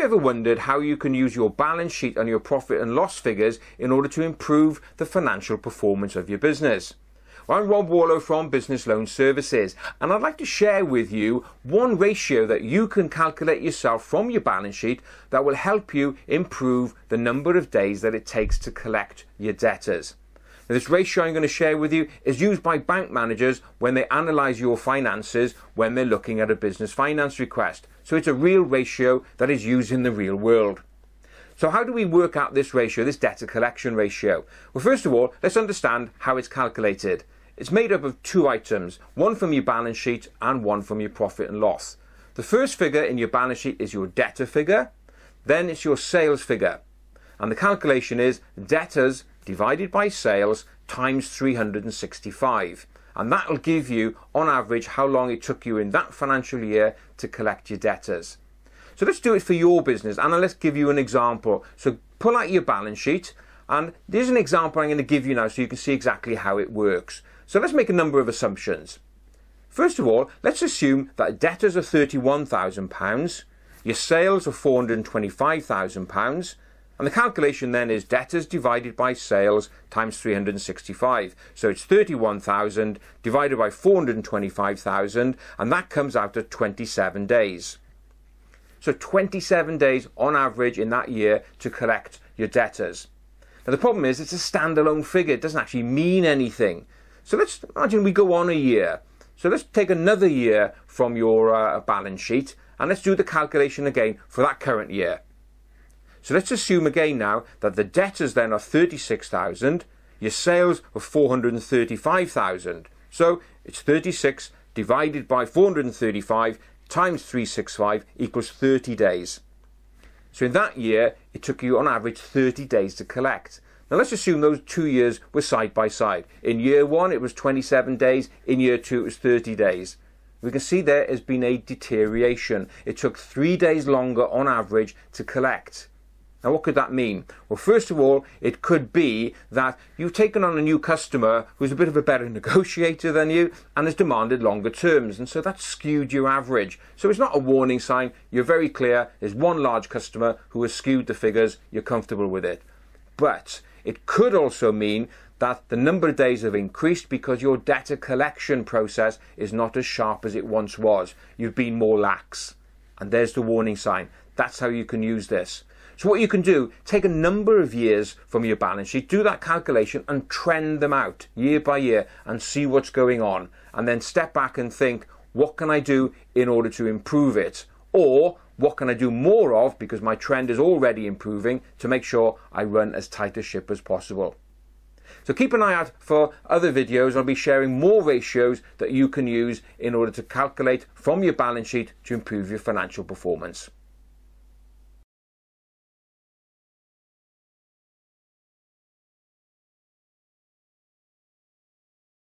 ever wondered how you can use your balance sheet and your profit and loss figures in order to improve the financial performance of your business? Well, I'm Warlow from Business Loan Services, and I'd like to share with you one ratio that you can calculate yourself from your balance sheet that will help you improve the number of days that it takes to collect your debtors. Now, this ratio I'm going to share with you is used by bank managers when they analyse your finances when they're looking at a business finance request. So it's a real ratio that is used in the real world. So how do we work out this ratio, this debtor collection ratio? Well, first of all, let's understand how it's calculated. It's made up of two items, one from your balance sheet and one from your profit and loss. The first figure in your balance sheet is your debtor figure, then it's your sales figure. And the calculation is debtors divided by sales times 365. And that will give you, on average, how long it took you in that financial year to collect your debtors. So let's do it for your business, and let's give you an example. So pull out your balance sheet, and there's an example I'm going to give you now so you can see exactly how it works. So let's make a number of assumptions. First of all, let's assume that debtors are £31,000, your sales are £425,000, and the calculation then is debtors divided by sales times 365. So it's 31,000 divided by 425,000, and that comes out at 27 days. So 27 days on average in that year to collect your debtors. Now the problem is it's a standalone figure, it doesn't actually mean anything. So let's imagine we go on a year. So let's take another year from your balance sheet and let's do the calculation again for that current year. So let's assume again now that the debtors then are 36,000, your sales are 435,000. So it's 36 divided by 435 times 365 equals 30 days. So in that year, it took you on average 30 days to collect. Now let's assume those 2 years were side by side. In year one, it was 27 days. In year two, it was 30 days. We can see there has been a deterioration. It took 3 days longer on average to collect. Now what could that mean? Well, first of all, it could be that you've taken on a new customer who's a bit of a better negotiator than you and has demanded longer terms, and so that's skewed your average. So it's not a warning sign. You're very clear. There's one large customer who has skewed the figures. You're comfortable with it. But it could also mean that the number of days have increased because your debtor collection process is not as sharp as it once was. You've been more lax. And there's the warning sign. That's how you can use this. So what you can do, take a number of years from your balance sheet, do that calculation and trend them out year by year and see what's going on. And then step back and think, what can I do in order to improve it? Or what can I do more of, because my trend is already improving, to make sure I run as tight a ship as possible. So keep an eye out for other videos. I'll be sharing more ratios that you can use in order to calculate from your balance sheet to improve your financial performance.